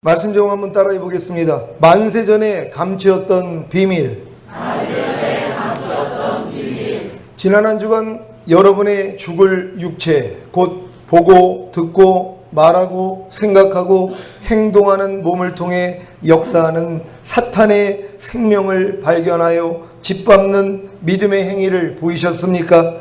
말씀 좀 한번 따라해 보겠습니다. 만세전에 감추었던 비밀. 지난 한 주간 여러분의 죽을 육체, 곧 보고 듣고 말하고 생각하고 행동하는 몸을 통해 역사하는 사탄의 생명을 발견하여 짓밟는 믿음의 행위를 보이셨습니까?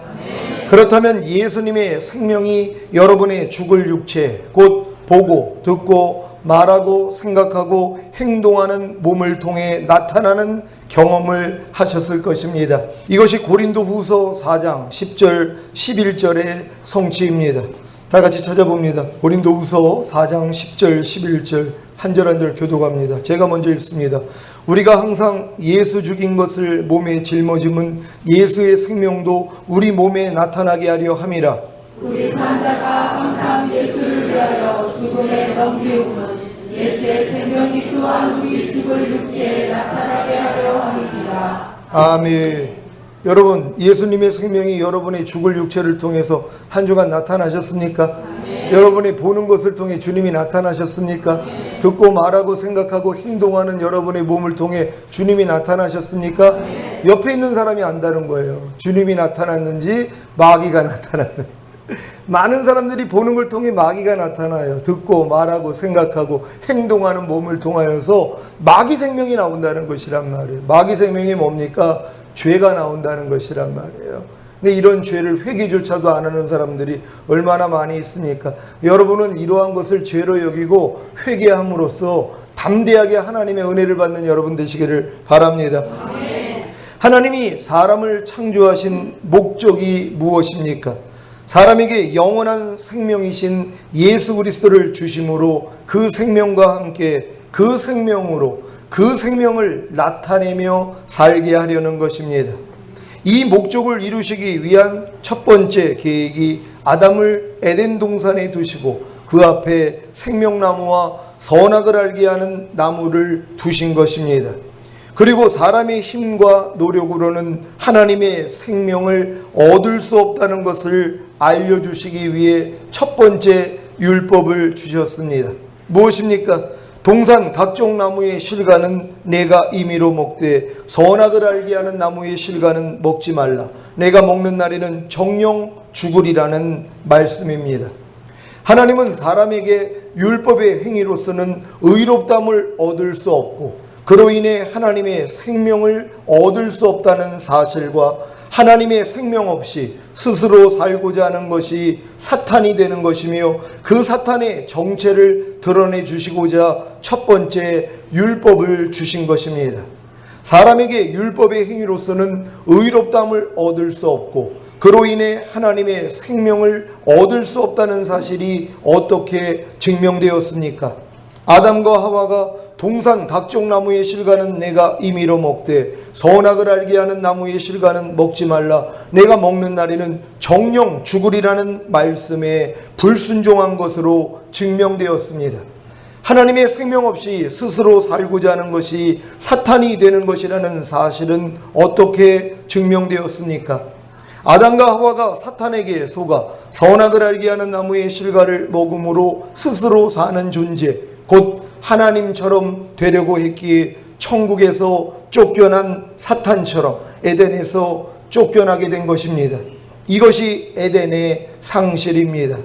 그렇다면 예수님의 생명이 여러분의 죽을 육체, 곧 보고 듣고 말하고 생각하고 행동하는 몸을 통해 나타나는 경험을 하셨을 것입니다. 이것이 고린도후서 4장 10절 11절의 성취입니다. 다 같이 찾아봅니다. 고린도후서 4장 10절 11절 한 절 한 절 교독합니다. 제가 먼저 읽습니다. 우리가 항상 예수 죽인 것을 몸에 짊어짐은 예수의 생명도 우리 몸에 나타나게 하려 함이라. 우리 산자가 항상 예수를 위하여 죽음에 넘기움은 예수의 생명이 또한 우리 죽을 육체에 나타나게 하려 함이니라. 아멘. 여러분, 예수님의 생명이 여러분의 죽을 육체를 통해서 한 주간 나타나셨습니까? 여러분이 보는 것을 통해 주님이 나타나셨습니까? 듣고 말하고 생각하고 행동하는 여러분의 몸을 통해 주님이 나타나셨습니까? 옆에 있는 사람이 안다는 거예요. 주님이 나타났는지 마귀가 나타났는지. 많은 사람들이 보는 걸 통해 마귀가 나타나요. 듣고 말하고 생각하고 행동하는 몸을 통하여서 마귀 생명이 나온다는 것이란 말이에요. 마귀 생명이 뭡니까? 죄가 나온다는 것이란 말이에요. 근데 이런 죄를 회개조차도 안 하는 사람들이 얼마나 많이 있습니까? 여러분은 이러한 것을 죄로 여기고 회개함으로써 담대하게 하나님의 은혜를 받는 여러분 되시기를 바랍니다. 하나님이 사람을 창조하신 목적이 무엇입니까? 사람에게 영원한 생명이신 예수 그리스도를 주심으로 그 생명과 함께 그 생명으로 그 생명을 나타내며 살게 하려는 것입니다. 이 목적을 이루시기 위한 첫 번째 계획이 아담을 에덴 동산에 두시고 그 앞에 생명나무와 선악을 알게 하는 나무를 두신 것입니다. 그리고 사람의 힘과 노력으로는 하나님의 생명을 얻을 수 없다는 것을 알려주시기 위해 첫 번째 율법을 주셨습니다. 무엇입니까? 동산 각종 나무의 실과는 내가 임의로 먹되 선악을 알게 하는 나무의 실과는 먹지 말라. 내가 먹는 날에는 정령 죽으리라는 말씀입니다. 하나님은 사람에게 율법의 행위로서는 의롭다함을 얻을 수 없고 그로 인해 하나님의 생명을 얻을 수 없다는 사실과 하나님의 생명 없이 스스로 살고자 하는 것이 사탄이 되는 것이며 그 사탄의 정체를 드러내 주시고자 첫 번째 율법을 주신 것입니다. 사람에게 율법의 행위로서는 의롭다함을 얻을 수 없고 그로 인해 하나님의 생명을 얻을 수 없다는 사실이 어떻게 증명되었습니까? 아담과 하와가 동산 각종 나무의 실과는 내가 임의로 먹되 선악을 알게 하는 나무의 실과는 먹지 말라. 내가 먹는 날에는 정령 죽으리라는 말씀에 불순종한 것으로 증명되었습니다. 하나님의 생명 없이 스스로 살고자 하는 것이 사탄이 되는 것이라는 사실은 어떻게 증명되었습니까? 아담과 하와가 사탄에게 속아 선악을 알게 하는 나무의 실과를 먹음으로 스스로 사는 존재, 곧 하나님처럼 되려고 했기에 천국에서 쫓겨난 사탄처럼 에덴에서 쫓겨나게 된 것입니다. 이것이 에덴의 상실입니다.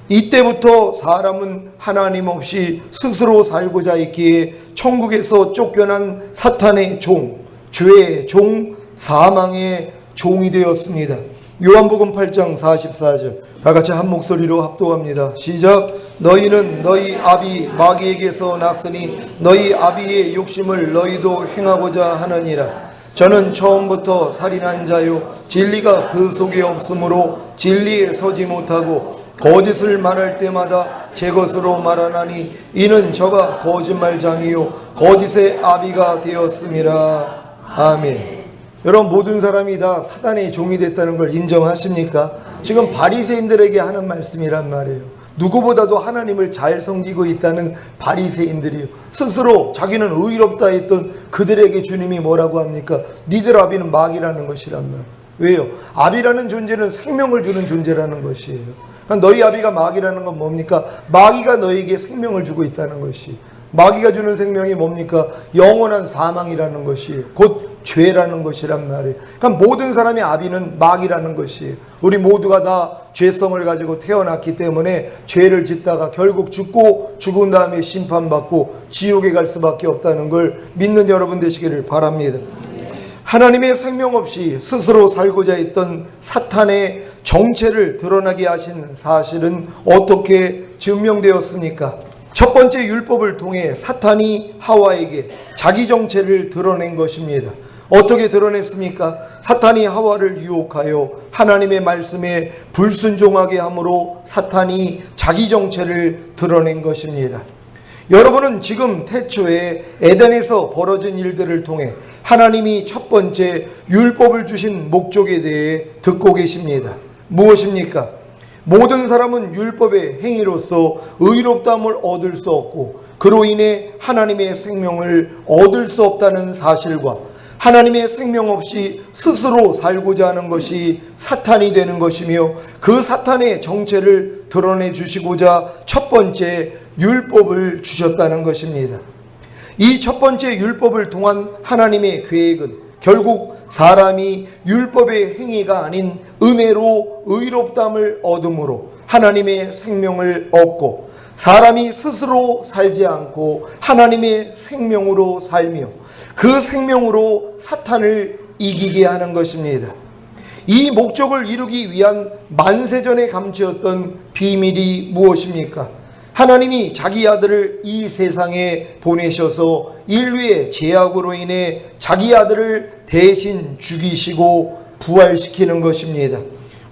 이때부터 사람은 하나님 없이 스스로 살고자 했기에 천국에서 쫓겨난 사탄의 종, 죄의 종, 사망의 종이 되었습니다. 요한복음 8장 44절 다 같이 한 목소리로 합독합니다. 시작. 너희는 너희 아비 마귀에게서 났으니 너희 아비의 욕심을 너희도 행하고자 하느니라. 저는 처음부터 살인한 자요 진리가 그 속에 없으므로 진리에 서지 못하고 거짓을 말할 때마다 제 것으로 말하나니 이는 저가 거짓말장이요 거짓의 아비가 되었음이라. 아멘. 여러분, 모든 사람이 다 사단의 종이 됐다는 걸 인정하십니까? 지금 바리새인들에게 하는 말씀이란 말이에요. 누구보다도 하나님을 잘 섬기고 있다는 바리새인들이요, 스스로 자기는 의롭다 했던 그들에게 주님이 뭐라고 합니까? 니들 아비는 마귀라는 것이란 말. 왜요? 아비라는 존재는 생명을 주는 존재라는 것이에요. 그러니까 너희 아비가 마귀라는 건 뭡니까? 마귀가 너에게 생명을 주고 있다는 것이. 마귀가 주는 생명이 뭡니까? 영원한 사망이라는 것이에요. 곧 죄라는 것이란 말이에요. 그러니까 모든 사람의 아비는 마귀라는 것이에요. 우리 모두가 다 죄성을 가지고 태어났기 때문에 죄를 짓다가 결국 죽고 죽은 다음에 심판받고 지옥에 갈 수밖에 없다는 걸 믿는 여러분 되시기를 바랍니다. 하나님의 생명 없이 스스로 살고자 했던 사탄의 정체를 드러나게 하신 사실은 어떻게 증명되었습니까? 첫 번째 율법을 통해 사탄이 하와에게 자기 정체를 드러낸 것입니다. 어떻게 드러냈습니까? 사탄이 하와를 유혹하여 하나님의 말씀에 불순종하게 함으로 사탄이 자기 정체를 드러낸 것입니다. 여러분은 지금 태초에 에덴에서 벌어진 일들을 통해 하나님이 첫 번째 율법을 주신 목적에 대해 듣고 계십니다. 무엇입니까? 모든 사람은 율법의 행위로서 의롭다함을 얻을 수 없고 그로 인해 하나님의 생명을 얻을 수 없다는 사실과 하나님의 생명 없이 스스로 살고자 하는 것이 사탄이 되는 것이며 그 사탄의 정체를 드러내 주시고자 첫 번째 율법을 주셨다는 것입니다. 이 첫 번째 율법을 통한 하나님의 계획은 결국 사람이 율법의 행위가 아닌 은혜로 의롭다함을 얻음으로 하나님의 생명을 얻고 사람이 스스로 살지 않고 하나님의 생명으로 살며 그 생명으로 사탄을 이기게 하는 것입니다. 이 목적을 이루기 위한 만세전에 감추었던 비밀이 무엇입니까? 하나님이 자기 아들을 이 세상에 보내셔서 인류의 죄악으로 인해 자기 아들을 대신 죽이시고 부활시키는 것입니다.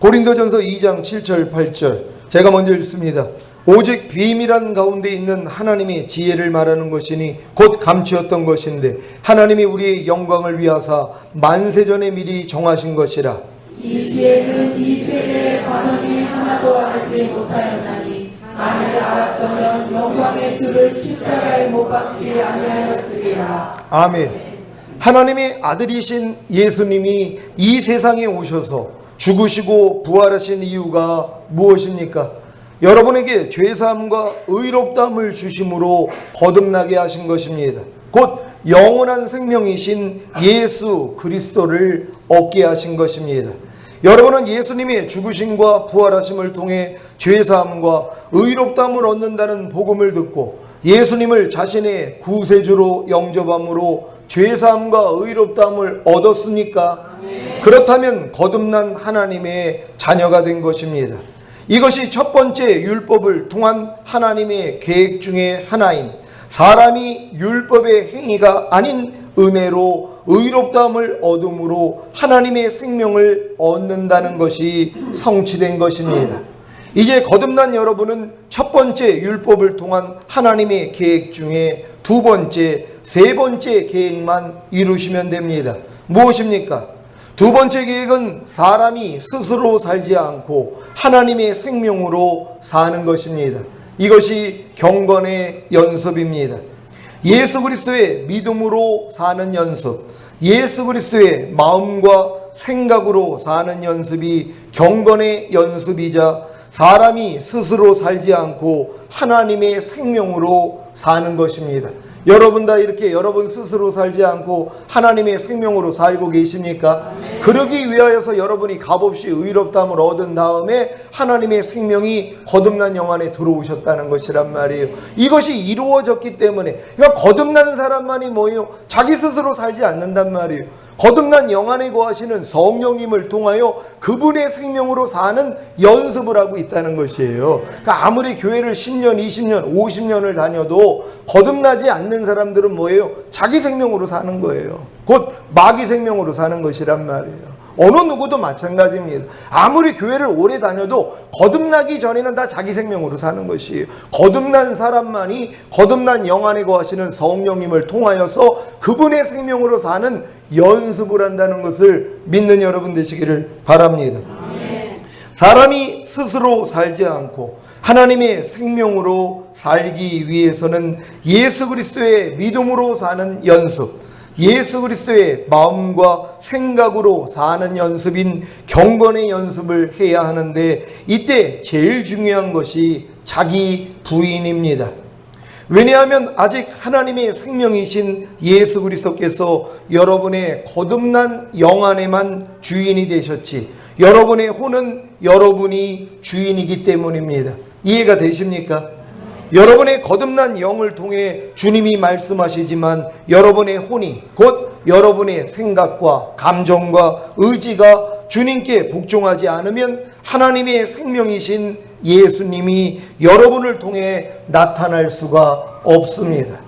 고린도전서 2장 7절 8절 제가 먼저 읽습니다. 오직 비밀한 가운데 있는 하나님의 지혜를 말하는 것이니 곧 감추었던 것인데 하나님이 우리의 영광을 위하사 만세전에 미리 정하신 것이라. 이 지혜는 이 세대에 관원이 하나도 알지 못하였나니 만일 알았더면 영광의 주를 십자가에 못 박지 아니하였으리라. 아멘. 하나님의 아들이신 예수님이 이 세상에 오셔서 죽으시고 부활하신 이유가 무엇입니까? 여러분에게 죄사함과 의롭다함을 주심으로 거듭나게 하신 것입니다. 곧 영원한 생명이신 예수 그리스도를 얻게 하신 것입니다. 여러분은 예수님의 죽으심과 부활하심을 통해 죄사함과 의롭다함을 얻는다는 복음을 듣고 예수님을 자신의 구세주로 영접함으로 죄사함과 의롭다함을 얻었습니까? 그렇다면 거듭난 하나님의 자녀가 된 것입니다. 이것이 첫 번째 율법을 통한 하나님의 계획 중에 하나인 사람이 율법의 행위가 아닌 은혜로 의롭다함을 얻음으로 하나님의 생명을 얻는다는 것이 성취된 것입니다. 이제 거듭난 여러분은 첫 번째 율법을 통한 하나님의 계획 중에 두 번째, 세 번째 계획만 이루시면 됩니다. 무엇입니까? 두 번째 계획은 사람이 스스로 살지 않고 하나님의 생명으로 사는 것입니다. 이것이 경건의 연습입니다. 예수 그리스도의 믿음으로 사는 연습, 예수 그리스도의 마음과 생각으로 사는 연습이 경건의 연습이자 사람이 스스로 살지 않고 하나님의 생명으로 사는 것입니다. 여러분 다 이렇게 여러분 스스로 살지 않고 하나님의 생명으로 살고 계십니까? 그러기 위하여서 여러분이 값없이 의롭다함을 얻은 다음에 하나님의 생명이 거듭난 영 안에 들어오셨다는 것이란 말이에요. 이것이 이루어졌기 때문에 그러니까 거듭난 사람만이 뭐예요? 자기 스스로 살지 않는단 말이에요. 거듭난 영 안에 거하시는 성령님을 통하여 그분의 생명으로 사는 연습을 하고 있다는 것이에요. 그러니까 아무리 교회를 10년, 20년, 50년을 다녀도 거듭나지 않는 사람들은 뭐예요? 자기 생명으로 사는 거예요. 곧 마귀 생명으로 사는 것이란 말이에요. 어느 누구도 마찬가지입니다. 아무리 교회를 오래 다녀도 거듭나기 전에는 다 자기 생명으로 사는 것이에요. 거듭난 사람만이 거듭난 영 안에 거하시는 성령님을 통하여서 그분의 생명으로 사는 연습을 한다는 것을 믿는 여러분 되시기를 바랍니다. 사람이 스스로 살지 않고 하나님의 생명으로 살기 위해서는 예수 그리스도의 믿음으로 사는 연습, 예수 그리스도의 마음과 생각으로 사는 연습인 경건의 연습을 해야 하는데 이때 제일 중요한 것이 자기 부인입니다. 왜냐하면 아직 하나님의 생명이신 예수 그리스도께서 여러분의 거듭난 영 안에만 주인이 되셨지, 여러분의 혼은 여러분이 주인이기 때문입니다. 이해가 되십니까? 여러분의 거듭난 영을 통해 주님이 말씀하시지만 여러분의 혼이, 곧 여러분의 생각과 감정과 의지가 주님께 복종하지 않으면 하나님의 생명이신 예수님이 여러분을 통해 나타날 수가 없습니다.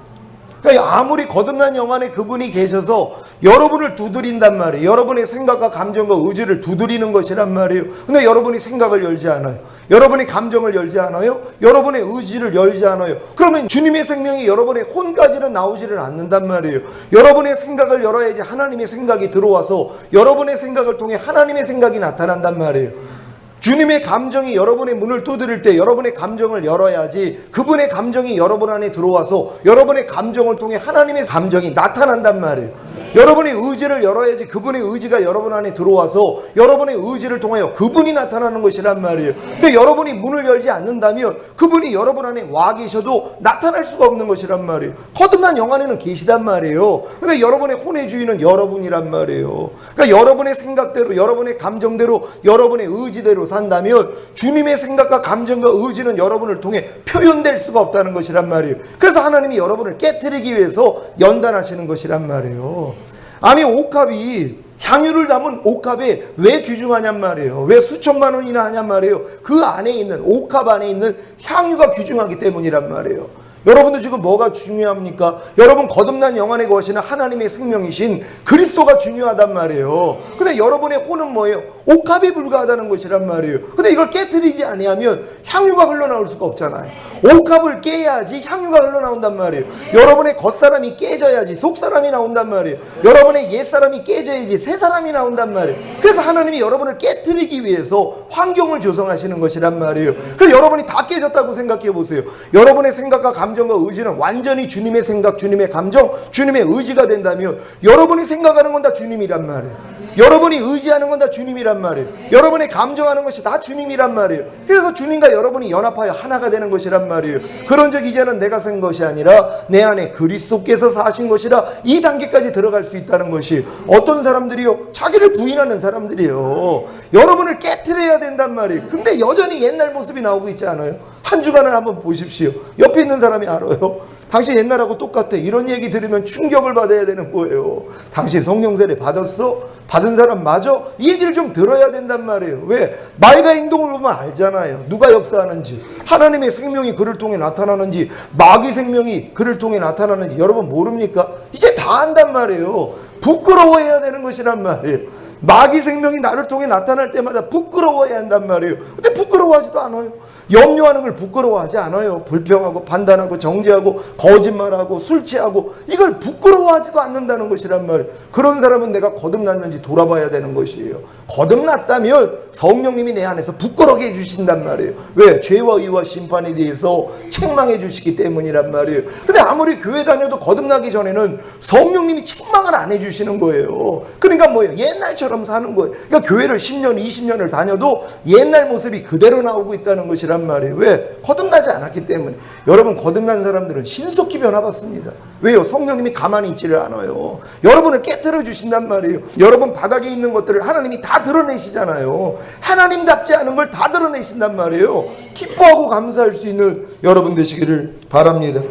그러니까 아무리 거듭난 영 안에 그분이 계셔서 여러분을 두드린단 말이에요. 여러분의 생각과 감정과 의지를 두드리는 것이란 말이에요. 근데 여러분이 생각을 열지 않아요. 여러분의 감정을 열지 않아요. 여러분의 의지를 열지 않아요. 그러면 주님의 생명이 여러분의 혼까지는 나오지를 않는단 말이에요. 여러분의 생각을 열어야지 하나님의 생각이 들어와서 여러분의 생각을 통해 하나님의 생각이 나타난단 말이에요. 주님의 감정이 여러분의 문을 두드릴 때 여러분의 감정을 열어야지 그분의 감정이 여러분 안에 들어와서 여러분의 감정을 통해 하나님의 감정이 나타난단 말이에요. 여러분의 의지를 열어야지 그분의 의지가 여러분 안에 들어와서 여러분의 의지를 통하여 그분이 나타나는 것이란 말이에요. 근데 여러분이 문을 열지 않는다면 그분이 여러분 안에 와 계셔도 나타날 수가 없는 것이란 말이에요. 거듭난 영 안에는 계시단 말이에요. 근데 여러분의 혼의 주인은 여러분이란 말이에요. 그러니까 여러분의 생각대로, 여러분의 감정대로, 여러분의 의지대로 산다면 주님의 생각과 감정과 의지는 여러분을 통해 표현될 수가 없다는 것이란 말이에요. 그래서 하나님이 여러분을 깨트리기 위해서 연단하시는 것이란 말이에요. 아니, 옥합이 향유를 담은 옥합에 왜 귀중하냔 말이에요. 왜 수천만 원이나 하냔 말이에요. 그 안에 있는, 옥합 안에 있는 향유가 귀중하기 때문이란 말이에요. 여러분들 지금 뭐가 중요합니까? 여러분 거듭난 영 안에 거하시는 하나님의 생명이신 그리스도가 중요하단 말이에요. 근데 여러분의 혼은 뭐예요? 옥합에 불과하다는 것이란 말이에요. 근데 이걸 깨트리지 아니하면 향유가 흘러나올 수가 없잖아요. 옥합을 깨야지 향유가 흘러나온단 말이에요. 여러분의 겉사람이 깨져야지 속사람이 나온단 말이에요. 여러분의 옛사람이 깨져야지 새사람이 나온단 말이에요. 그래서 하나님이 여러분을 깨트리기 위해서 환경을 조성하시는 것이란 말이에요. 그래서 여러분이 다 깨졌다고 생각해 보세요. 여러분의 생각과 감정과 의지는 완전히 주님의 생각, 주님의 감정, 주님의 의지가 된다면 여러분이 생각하는 건 다 주님이란 말이에요. 여러분이 의지하는 건 다 주님이란 말이에요. 여러분이 감정하는 것이 다 주님이란 말이에요. 그래서 주님과 여러분이 연합하여 하나가 되는 것이란 말이에요. 그런즉 이제는 내가 산 것이 아니라 내 안에 그리스도께서 사신 것이라, 이 단계까지 들어갈 수 있다는 것이, 어떤 사람들이요? 자기를 부인하는 사람들이요. 여러분을 깨트려야 된단 말이에요. 근데 여전히 옛날 모습이 나오고 있지 않아요? 한 주간을 한번 보십시오. 옆에 있는 사람이 알아요. 당신 옛날하고 똑같아. 이런 얘기 들으면 충격을 받아야 되는 거예요. 당신 성령 세례 받았어? 받은 사람 맞아? 이 얘기를 좀 들어야 된단 말이에요. 왜? 말과 행동을 보면 알잖아요. 누가 역사하는지, 하나님의 생명이 그를 통해 나타나는지, 마귀 생명이 그를 통해 나타나는지 여러분 모릅니까? 이제 다 안단 말이에요. 부끄러워해야 되는 것이란 말이에요. 마귀 생명이 나를 통해 나타날 때마다 부끄러워해야 한단 말이에요. 근데 부끄러워하지도 않아요. 염려하는 걸 부끄러워하지 않아요. 불평하고 판단하고 정죄하고 거짓말하고 술 취하고 이걸 부끄러워하지도 않는다는 것이란 말이에요. 그런 사람은 내가 거듭났는지 돌아봐야 되는 것이에요. 거듭났다면 성령님이 내 안에서 부끄럽게 해주신단 말이에요. 왜? 죄와 의와 심판에 대해서 책망해 주시기 때문이란 말이에요. 근데 아무리 교회 다녀도 거듭나기 전에는 성령님이 책망을 안 해주시는 거예요. 그러니까 뭐예요? 옛날처럼 사는 거예요. 그러니까 교회를 10년 20년을 다녀도 옛날 모습이 그대로 나오고 있다는 것이란 말이에요. 왜? 거듭나지 않았기 때문에. 여러분, 거듭난 사람들은 신속히 변화받습니다. 왜요? 성령님이 가만히 있지를 않아요. 여러분을 깨트려 주신단 말이에요. 여러분 바닥에 있는 것들을 하나님이 다 드러내시잖아요. 하나님답지 않은 걸 다 드러내신단 말이에요. 기뻐하고 감사할 수 있는 여러분 되시기를 바랍니다.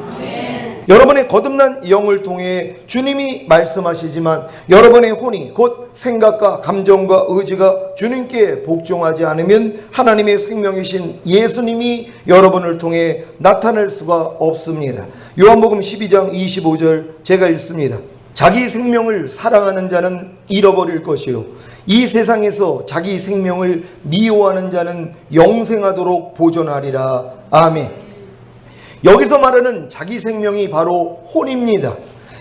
여러분의 거듭난 영을 통해 주님이 말씀하시지만 여러분의 혼이, 곧 생각과 감정과 의지가 주님께 복종하지 않으면 하나님의 생명이신 예수님이 여러분을 통해 나타날 수가 없습니다. 요한복음 12장 25절 제가 읽습니다. 자기 생명을 사랑하는 자는 잃어버릴 것이요, 이 세상에서 자기 생명을 미워하는 자는 영생하도록 보존하리라. 아멘. 여기서 말하는 자기 생명이 바로 혼입니다.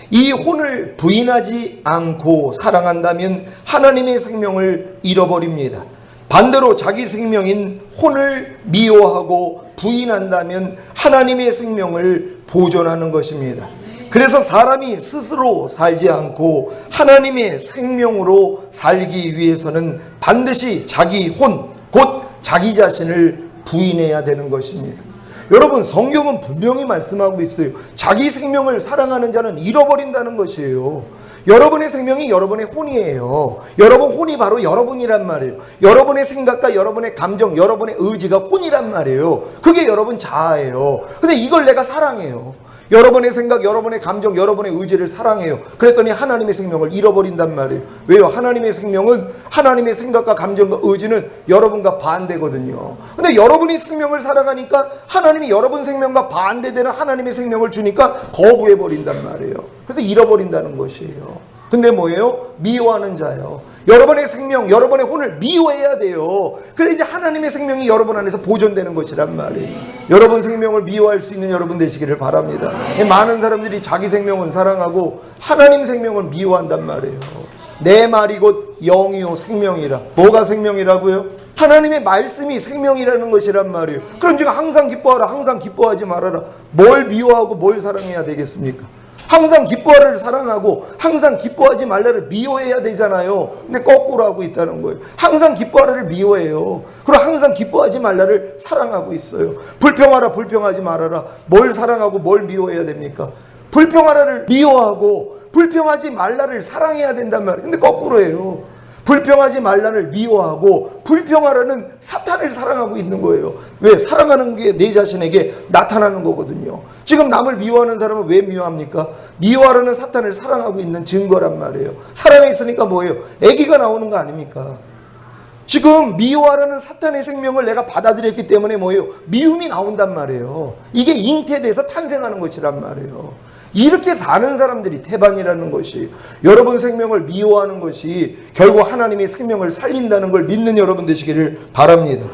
이 혼을 부인하지 않고 사랑한다면 하나님의 생명을 잃어버립니다. 반대로 자기 생명인 혼을 미워하고 부인한다면 하나님의 생명을 보존하는 것입니다. 그래서 사람이 스스로 살지 않고 하나님의 생명으로 살기 위해서는 반드시 자기 혼, 곧 자기 자신을 부인해야 되는 것입니다. 여러분, 성경은 분명히 말씀하고 있어요. 자기 생명을 사랑하는 자는 잃어버린다는 것이에요. 여러분의 생명이 여러분의 혼이에요. 여러분 혼이 바로 여러분이란 말이에요. 여러분의 생각과 여러분의 감정, 여러분의 의지가 혼이란 말이에요. 그게 여러분 자아예요. 근데 이걸 내가 사랑해요. 여러분의 생각, 여러분의 감정, 여러분의 의지를 사랑해요. 그랬더니 하나님의 생명을 잃어버린단 말이에요. 왜요? 하나님의 생명은, 하나님의 생각과 감정과 의지는 여러분과 반대거든요. 근데 여러분이 생명을 사랑하니까 하나님이 여러분 생명과 반대되는 하나님의 생명을 주니까 거부해버린단 말이에요. 그래서 잃어버린다는 것이에요. 근데 뭐예요? 미워하는 자예요. 여러분의 생명, 여러분의 혼을 미워해야 돼요. 그래 이제 하나님의 생명이 여러분 안에서 보존되는 것이란 말이에요. 여러분 생명을 미워할 수 있는 여러분 되시기를 바랍니다. 많은 사람들이 자기 생명은 사랑하고 하나님 생명을 미워한단 말이에요. 내 말이 곧 영이요 생명이라. 뭐가 생명이라고요? 하나님의 말씀이 생명이라는 것이란 말이에요. 그럼 제가 항상 기뻐하라, 항상 기뻐하지 말아라. 뭘 미워하고 뭘 사랑해야 되겠습니까? 항상 기뻐하라를 사랑하고 항상 기뻐하지 말라를 미워해야 되잖아요. 근데 거꾸로 하고 있다는 거예요. 항상 기뻐하라를 미워해요. 그리고 항상 기뻐하지 말라를 사랑하고 있어요. 불평하라, 불평하지 말아라. 뭘 사랑하고 뭘 미워해야 됩니까? 불평하라를 미워하고 불평하지 말라를 사랑해야 된단 말이에요. 근데 거꾸로 해요. 불평하지 말라를 미워하고 불평하라는 사탄을 사랑하고 있는 거예요. 왜? 사랑하는 게 내 자신에게 나타나는 거거든요. 지금 남을 미워하는 사람은 왜 미워합니까? 미워하라는 사탄을 사랑하고 있는 증거란 말이에요. 사랑에 있으니까 뭐예요? 아기가 나오는 거 아닙니까? 지금 미워하라는 사탄의 생명을 내가 받아들였기 때문에 뭐예요? 미움이 나온단 말이에요. 이게 잉태돼서 탄생하는 것이란 말이에요. 이렇게 사는 사람들이 태반이라는 것이, 여러분 생명을 미워하는 것이 결국 하나님의 생명을 살린다는 걸 믿는 여러분 되시기를 바랍니다.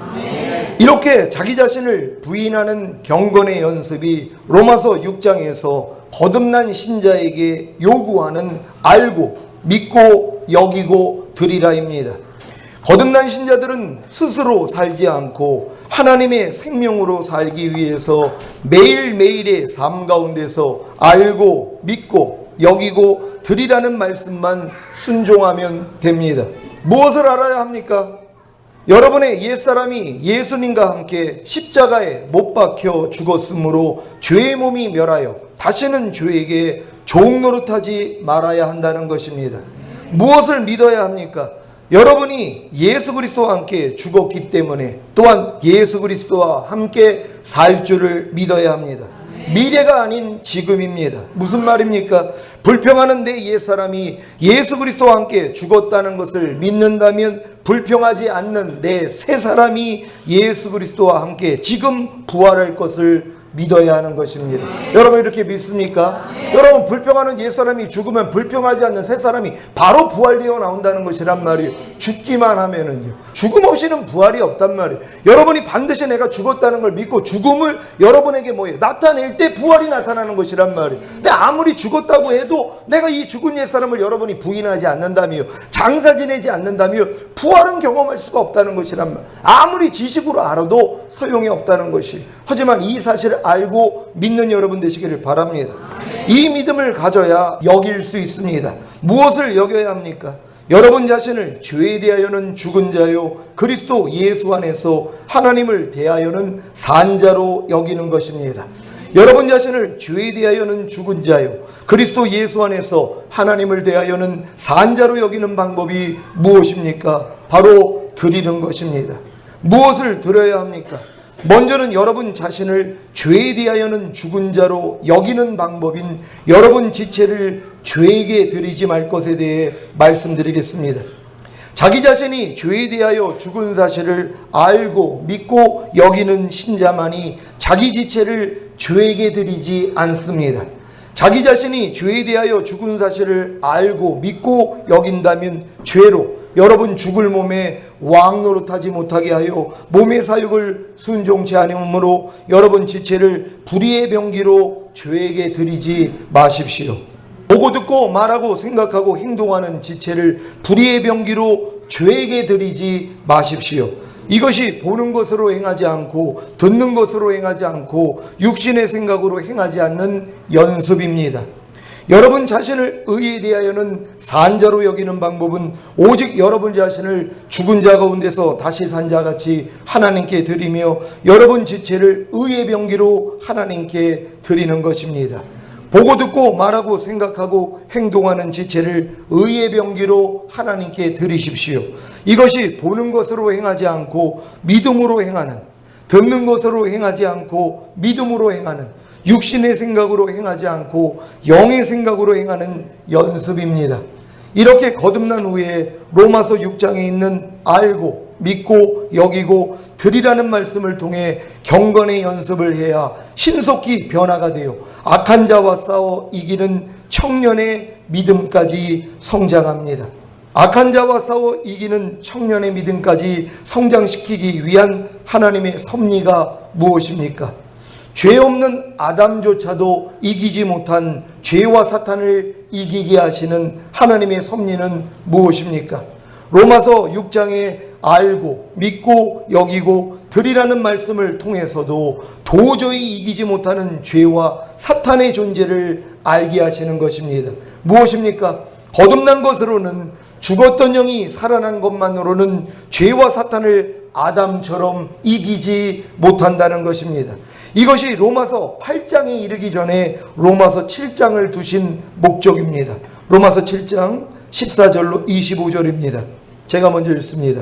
이렇게 자기 자신을 부인하는 경건의 연습이 로마서 6장에서 거듭난 신자에게 요구하는 알고 믿고 여기고 드리라입니다. 거듭난 신자들은 스스로 살지 않고 하나님의 생명으로 살기 위해서 매일매일의 삶 가운데서 알고 믿고 여기고 드리라는 말씀만 순종하면 됩니다. 무엇을 알아야 합니까? 여러분의 옛사람이 예수님과 함께 십자가에 못 박혀 죽었으므로 죄의 몸이 멸하여 다시는 죄에게 종노릇하지 말아야 한다는 것입니다. 무엇을 믿어야 합니까? 여러분이 예수 그리스도와 함께 죽었기 때문에 또한 예수 그리스도와 함께 살 줄을 믿어야 합니다. 미래가 아닌 지금입니다. 무슨 말입니까? 불평하는 내 옛사람이 예수 그리스도와 함께 죽었다는 것을 믿는다면 불평하지 않는 내 새 사람이 예수 그리스도와 함께 지금 부활할 것을 믿어야 하는 것입니다. 여러분 이렇게 믿습니까? 여러분 불평하는 옛사람이 죽으면 불평하지 않는 새사람이 바로 부활되어 나온다는 것이란 말이에요. 죽기만 하면은요. 죽음 없이는 부활이 없단 말이에요. 여러분이 반드시 내가 죽었다는 걸 믿고 죽음을 여러분에게 뭐예요? 나타낼 때 부활이 나타나는 것이란 말이에요. 근데 아무리 죽었다고 해도 내가 이 죽은 옛사람을 여러분이 부인하지 않는다며 장사 지내지 않는다며 부활은 경험할 수가 없다는 것이란 말이에요. 아무리 지식으로 알아도 소용이 없다는 것이. 하지만 이 사실을 알고 믿는 여러분 되시기를 바랍니다. 이 믿음을 가져야 여길 수 있습니다. 무엇을 여겨야 합니까? 여러분 자신을 죄에 대하여는 죽은 자요 그리스도 예수 안에서 하나님을 대하여는 산 자로 여기는 것입니다. 여러분 자신을 죄에 대하여는 죽은 자요 그리스도 예수 안에서 하나님을 대하여는 산 자로 여기는 방법이 무엇입니까? 바로 드리는 것입니다. 무엇을 드려야 합니까? 먼저는 여러분 자신을 죄에 대하여는 죽은 자로 여기는 방법인 여러분 지체를 죄에게 드리지 말 것에 대해 말씀드리겠습니다. 자기 자신이 죄에 대하여 죽은 사실을 알고 믿고 여기는 신자만이 자기 지체를 죄에게 드리지 않습니다. 자기 자신이 죄에 대하여 죽은 사실을 알고 믿고 여긴다면 죄로 여러분 죽을 몸에 왕노릇하지 못하게 하여 몸의 사육을 순종치 않음으로 여러분 지체를 불의의 병기로 죄에게 드리지 마십시오. 보고 듣고 말하고 생각하고 행동하는 지체를 불의의 병기로 죄에게 드리지 마십시오. 이것이 보는 것으로 행하지 않고 듣는 것으로 행하지 않고 육신의 생각으로 행하지 않는 연습입니다. 여러분 자신을 의에 대하여는 산자로 여기는 방법은 오직 여러분 자신을 죽은 자 가운데서 다시 산 자같이 하나님께 드리며 여러분 지체를 의의 병기로 하나님께 드리는 것입니다. 보고 듣고 말하고 생각하고 행동하는 지체를 의의 병기로 하나님께 드리십시오. 이것이 보는 것으로 행하지 않고 믿음으로 행하는, 듣는 것으로 행하지 않고 믿음으로 행하는, 육신의 생각으로 행하지 않고 영의 생각으로 행하는 연습입니다. 이렇게 거듭난 후에 로마서 6장에 있는 알고 믿고 여기고 드리라는 말씀을 통해 경건의 연습을 해야 신속히 변화가 되어 악한 자와 싸워 이기는 청년의 믿음까지 성장합니다. 악한 자와 싸워 이기는 청년의 믿음까지 성장시키기 위한 하나님의 섭리가 무엇입니까? 죄 없는 아담조차도 이기지 못한 죄와 사탄을 이기게 하시는 하나님의 섭리는 무엇입니까? 로마서 6장에 알고 믿고 여기고 드리라는 말씀을 통해서도 도저히 이기지 못하는 죄와 사탄의 존재를 알게 하시는 것입니다. 무엇입니까? 거듭난 것으로는 죽었던 영이 살아난 것만으로는 죄와 사탄을 아담처럼 이기지 못한다는 것입니다. 이것이 로마서 8장에 이르기 전에 로마서 7장을 두신 목적입니다. 로마서 7장 14절로 25절입니다. 제가 먼저 읽습니다.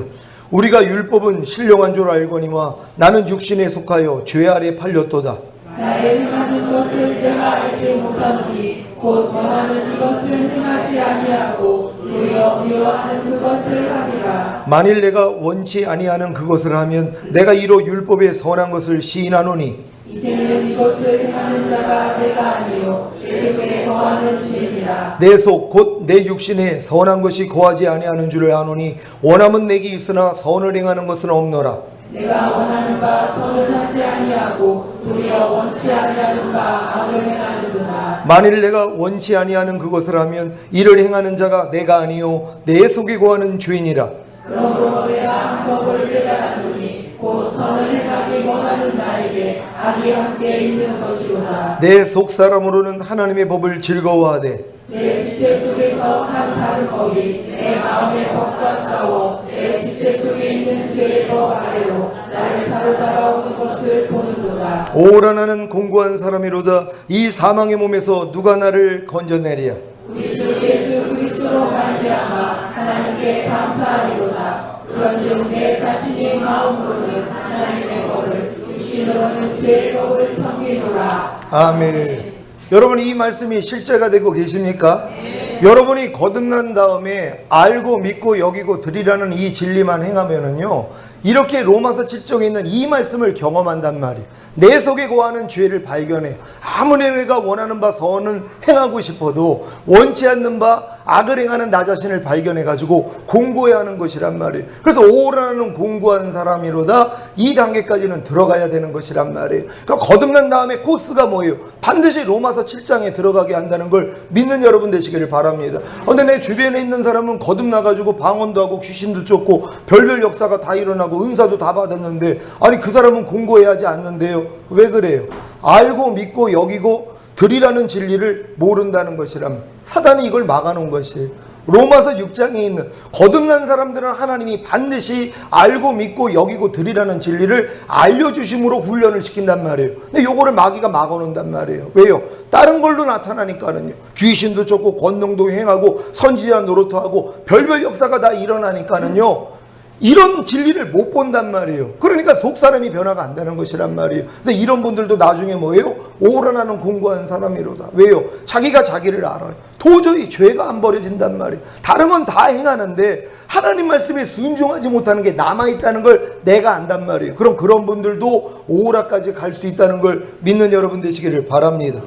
우리가 율법은 신령한 줄 알거니와 나는 육신에 속하여 죄 아래 팔렸도다. 나의 행하는 것을 내가 알지 못하노니 곧 원하는 이것을 행하지 아니하고 도리어 미워하는 그것을 함이라. 만일 내가 원치 아니하는 그것을 하면 내가 이로 율법의 선한 것을 시인하노니 이제는 이것을 행하는 자가 내가 아니요 내 속에 거하는 죄니라. 내 속 곧 내 육신에 선한 것이 거하지 아니하는 줄을 아노니 원함은 내게 있으나 선을 행하는 것은 없노라. 내가 원하는 바 선을 하지 아니하고 도리어 원치 아니하는 바 악을 행하는도다. 만일 내가 원치 아니하는 그것을 하면 이를 행하는 자가 내가 아니요 내 속에 거하는 죄니라. 그러므로 내가 한 법을 깨달았노니 곧 선을 행하기 원하는 나에게 악이 함께 있는 것이로다. 내 속사람으로는 하나님의 법을 즐거워하되 내 지체 속에서 한 다른 법이 내 마음의 법과 싸워 내 지체 속에 있는 죄의 법 아래로 나를 사로잡아오는 것을 보는도다. 오라 나는 공고한 사람이로다. 이 사망의 몸에서 누가 나를 건져내리야. 우리 주 예수 그리스도로 말미암아 하나님께 감사하리로다. 그런즉 내 자신의 마음으로는 하나님의 법을 육신으로는 죄의 법을 섬기노라. 아멘. 여러분 이 말씀이 실제가 되고 계십니까? 여러분이 거듭난 다음에 알고 믿고 여기고 드리라는 이 진리만 행하면은요 이렇게 로마서 7장에 있는 이 말씀을 경험한단 말이에요. 내 속에 거하는 죄를 발견해. 아무리 내가 원하는 바 선은 행하고 싶어도 원치 않는 바 악을 행하는 나 자신을 발견해가지고 공고해야 하는 것이란 말이에요. 그래서 오라는 공고한 사람이로다 이 단계까지는 들어가야 되는 것이란 말이에요. 그러니까 거듭난 다음에 코스가 뭐예요? 반드시 로마서 7장에 들어가게 한다는 걸 믿는 여러분 되시기를 바랍니다. 근데 내 주변에 있는 사람은 거듭나가지고 방언도 하고 귀신도 쫓고 별별 역사가 다 일어나고 은사도 다 받았는데 아니 그 사람은 공고해야 하지 않는데요. 왜 그래요? 알고 믿고 여기고 드리라는 진리를 모른다는 것이란 사단이 이걸 막아놓은 것이에요. 로마서 6장에 있는 거듭난 사람들은 하나님이 반드시 알고 믿고 여기고 드리라는 진리를 알려주심으로 훈련을 시킨단 말이에요. 근데 요거를 마귀가 막아놓는단 말이에요. 왜요? 다른 걸로 나타나니까는요. 귀신도 쫓고 권능도 행하고 선지자 노릇하고 별별 역사가 다 일어나니까는요. 이런 진리를 못 본단 말이에요. 그러니까 속사람이 변화가 안 되는 것이란 말이에요. 근데 이런 분들도 나중에 뭐예요? 오라나는 공고한 사람이로다. 왜요? 자기가 자기를 알아요. 도저히 죄가 안 버려진단 말이에요. 다른 건 다 행하는데 하나님 말씀에 순종하지 못하는 게 남아있다는 걸 내가 안단 말이에요. 그럼 그런 분들도 오라까지 갈 수 있다는 걸 믿는 여러분 되시기를 바랍니다.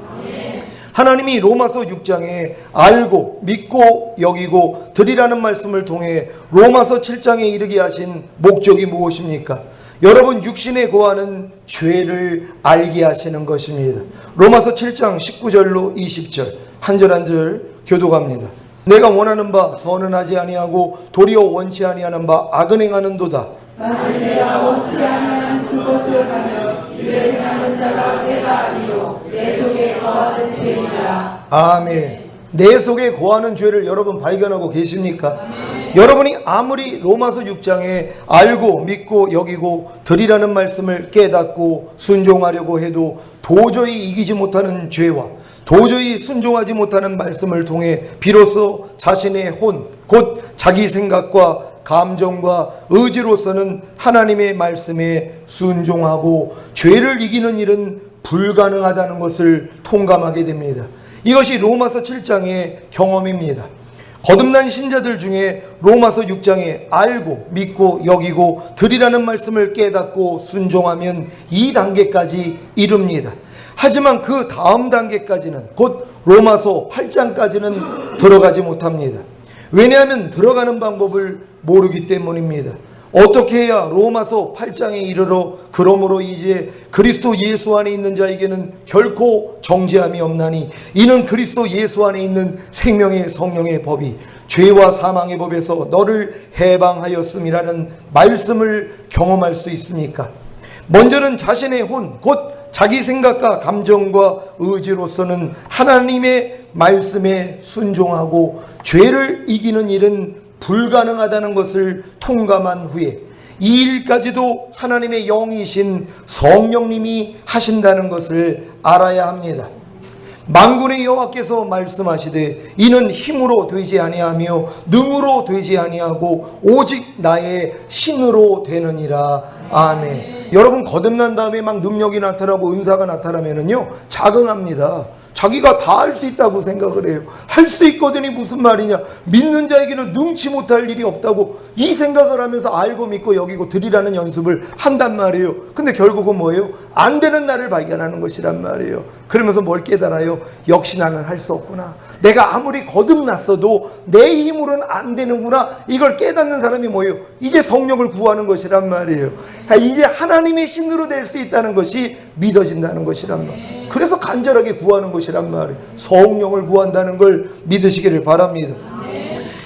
하나님이 로마서 6장에 알고 믿고 여기고 드리라는 말씀을 통해 로마서 7장에 이르게 하신 목적이 무엇입니까? 여러분 육신에 거하는 죄를 알게 하시는 것입니다. 로마서 7장 19절로 20절 한 절 한 절 교독합니다. 내가 원하는 바 선은 하지 아니하고 도리어 원치 아니하는 바 악은 행하는도다. 만일 내가 원치 아니하는 그것을 하면 이를 행하는 자가 내가 아니요 내 속에 거하는 죄니라. 아멘. 내 속에 거하는 죄를 여러분 발견하고 계십니까? 여러분이 아무리 로마서 6장에 알고 믿고 여기고 드리라는 말씀을 깨닫고 순종하려고 해도 도저히 이기지 못하는 죄와 도저히 순종하지 못하는 말씀을 통해 비로소 자신의 혼, 곧 자기 생각과 감정과 의지로서는 하나님의 말씀에 순종하고 죄를 이기는 일은 불가능하다는 것을 통감하게 됩니다. 이것이 로마서 7장의 경험입니다. 거듭난 신자들 중에 로마서 6장에 알고 믿고 여기고 드리라는 말씀을 깨닫고 순종하면 이 단계까지 이릅니다. 하지만 그 다음 단계까지는 곧 로마서 8장까지는 들어가지 못합니다. 왜냐하면 들어가는 방법을 모르기 때문입니다. 어떻게 해야 로마서 8장에 이르러 그러므로 이제 그리스도 예수 안에 있는 자에게는 결코 정죄함이 없나니 이는 그리스도 예수 안에 있는 생명의 성령의 법이 죄와 사망의 법에서 너를 해방하였음이라는 말씀을 경험할 수 있습니까? 먼저는 자신의 혼, 곧 자기 생각과 감정과 의지로서는 하나님의 말씀에 순종하고 죄를 이기는 일은 불가능하다는 것을 통감한 후에 이 일까지도 하나님의 영이신 성령님이 하신다는 것을 알아야 합니다. 만군의 여호와께서 말씀하시되 이는 힘으로 되지 아니하며 능으로 되지 아니하고 오직 나의 신으로 되느니라. 아멘. 여러분 거듭난 다음에 막 능력이 나타나고 은사가 나타나면은요 자긍합니다. 자기가 다 할 수 있다고 생각을 해요. 할 수 있거든이 무슨 말이냐. 믿는 자에게는 능치 못할 일이 없다고 이 생각을 하면서 알고 믿고 여기고 드리라는 연습을 한단 말이에요. 근데 결국은 뭐예요? 안 되는 나를 발견하는 것이란 말이에요. 그러면서 뭘 깨달아요? 역시 나는 할 수 없구나. 내가 아무리 거듭났어도 내 힘으로는 안 되는구나. 이걸 깨닫는 사람이 뭐예요? 이제 성령을 구하는 것이란 말이에요. 이제 하나님의 신으로 될 수 있다는 것이 믿어진다는 것이란 말이에요. 그래서 간절하게 구하는 것이란 말이에요. 성령을 구한다는 걸 믿으시기를 바랍니다.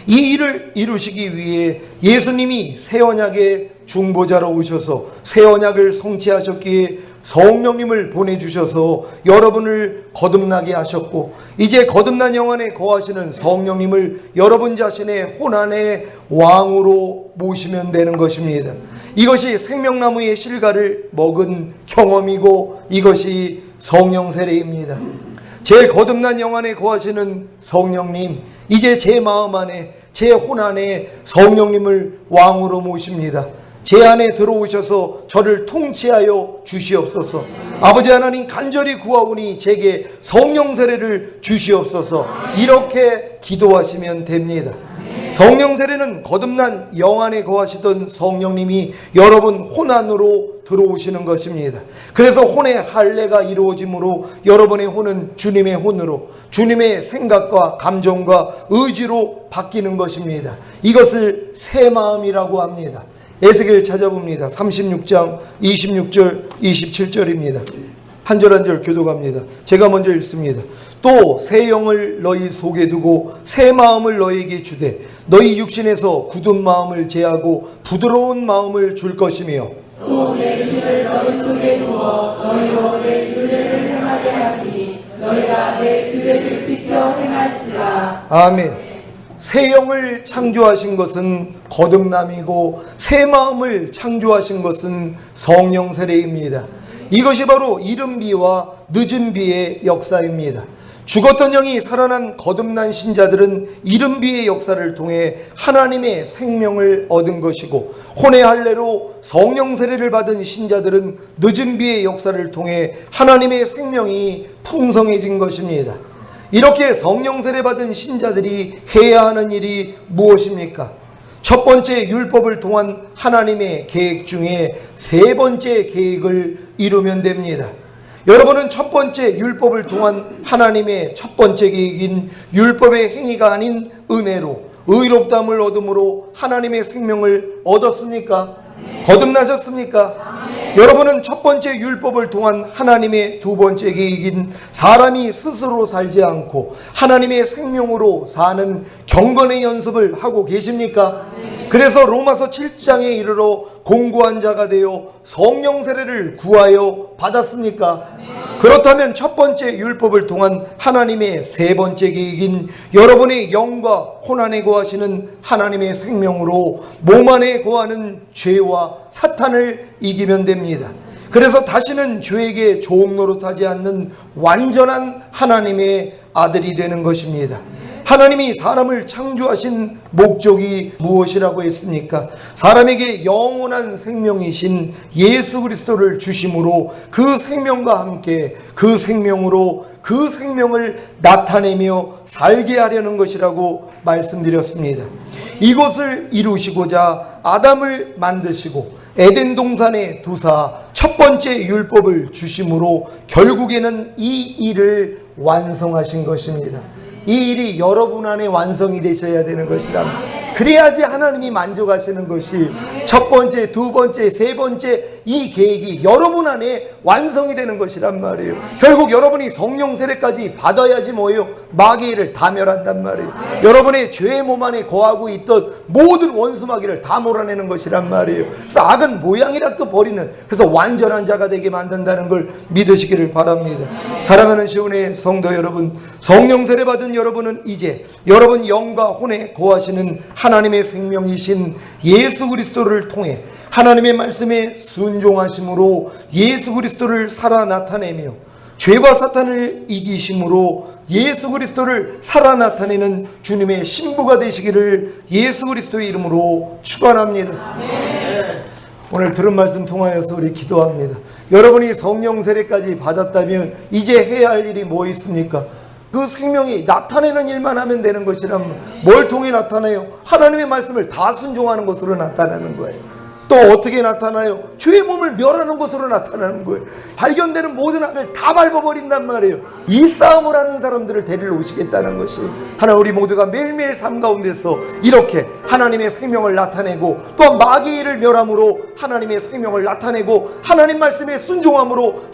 이 일을 이루시기 위해 예수님이 새 언약의 중보자로 오셔서 새 언약을 성취하셨기에 성령님을 보내주셔서 여러분을 거듭나게 하셨고 이제 거듭난 영 안에 거하시는 성령님을 여러분 자신의 혼안의 왕으로 모시면 되는 것입니다. 이것이 생명나무의 실과를 먹은 경험이고 이것이 성령 세례입니다. 제 거듭난 영 안에 거하시는 성령님, 이제 제 마음 안에 제 혼 안에 성령님을 왕으로 모십니다. 제 안에 들어오셔서 저를 통치하여 주시옵소서. 아버지 하나님 간절히 구하오니 제게 성령 세례를 주시옵소서. 이렇게 기도하시면 됩니다. 성령 세례는 거듭난 영 안에 거하시던 성령님이 여러분 혼 안으로 들어오시는 것입니다. 그래서 혼의 할례가 이루어지므로 여러분의 혼은 주님의 혼으로 주님의 생각과 감정과 의지로 바뀌는 것입니다. 이것을 새 마음이라고 합니다. 에스겔 찾아봅니다. 36장 26절 27절입니다. 한 절 한 절 교독합니다. 제가 먼저 읽습니다. 또 새 영을 너희 속에 두고 새 마음을 너희에게 주되 너희 육신에서 굳은 마음을 제하고 부드러운 마음을 줄 것이며 또 내 신을 너희 속에 두어 너희로 내 율례를 행하게 하리니 너희가 내 규례를 지켜 행할지라. 아멘. 새 영을 창조하신 것은 거듭남이고 새 마음을 창조하신 것은 성령 세례입니다. 이것이 바로 이른 비와 늦은 비의 역사입니다. 죽었던 영이 살아난 거듭난 신자들은 이른 비의 역사를 통해 하나님의 생명을 얻은 것이고 혼의 할례로 성령 세례를 받은 신자들은 늦은 비의 역사를 통해 하나님의 생명이 풍성해진 것입니다. 이렇게 성령 세례 받은 신자들이 해야 하는 일이 무엇입니까? 첫 번째 율법을 통한 하나님의 계획 중에 세 번째 계획을 이루면 됩니다. 여러분은 첫 번째 율법을 통한 하나님의 첫 번째 계획인 율법의 행위가 아닌 은혜로 의롭다함을 얻음으로 하나님의 생명을 얻었습니까? 거듭나셨습니까? 여러분은 첫 번째 율법을 통한 하나님의 두 번째 계획인 사람이 스스로 살지 않고 하나님의 생명으로 사는 경건의 연습을 하고 계십니까? 그래서 로마서 7장에 이르러 공고한 자가 되어 성령 세례를 구하여 받았습니까? 그렇다면 첫 번째 율법을 통한 하나님의 세 번째 계획인 여러분의 영과 혼안에 거하시는 하나님의 생명으로 몸 안에 거하는 죄와 사탄을 이기면 됩니다. 그래서 다시는 죄에게 종노릇하지 않는 완전한 하나님의 아들이 되는 것입니다. 하나님이 사람을 창조하신 목적이 무엇이라고 했습니까? 사람에게 영원한 생명이신 예수 그리스도를 주심으로 그 생명과 함께 그 생명으로 그 생명을 나타내며 살게 하려는 것이라고 말씀드렸습니다. 이것을 이루시고자 아담을 만드시고 에덴 동산에 두사 첫 번째 율법을 주심으로 결국에는 이 일을 완성하신 것입니다. 이 일이 여러분 안에 완성이 되셔야 되는 것이라. 그래야지 하나님이 만족하시는 것이 첫 번째, 두 번째, 세 번째 이 계획이 여러분 안에 완성이 되는 것이란 말이에요. 결국 여러분이 성령 세례까지 받아야지 뭐예요? 마귀를 다 멸한단 말이에요. 여러분의 죄의 몸 안에 거하고 있던 모든 원수 마귀를 다 몰아내는 것이란 말이에요. 그래서 악은 모양이라도 버리는, 그래서 완전한 자가 되게 만든다는 걸 믿으시기를 바랍니다. 사랑하는 시온의 성도 여러분, 성령 세례 받은 여러분은 이제 여러분 영과 혼에 거하시는 하나님의 생명이신 예수 그리스도를 통해 하나님의 말씀에 순종하심으로 예수 그리스도를 살아 나타내며 죄와 사탄을 이기심으로 예수 그리스도를 살아 나타내는 주님의 신부가 되시기를 예수 그리스도의 이름으로 축원합니다. 오늘 들은 말씀 통하여서 우리 기도합니다. 여러분이 성령 세례까지 받았다면 이제 해야 할 일이 뭐 있습니까? 그 생명이 나타내는 일만 하면 되는 것이라면 뭘 통해 나타나요? 하나님의 말씀을 다 순종하는 것으로 나타나는 거예요. 또 어떻게 나타나요? 죄의 몸을 멸하는 것으로 나타나는 거예요. 발견되는 모든 악을 다 밟아버린단 말이에요. 이 싸움을 하는 사람들을 데리러 오시겠다는 것이에요. 하나 우리 모두가 매일매일 삶 가운데서 이렇게 하나님의 생명을 나타내고 또한 마귀를 멸함으로 하나님의 생명을 나타내고 하나님 말씀에 순종함으로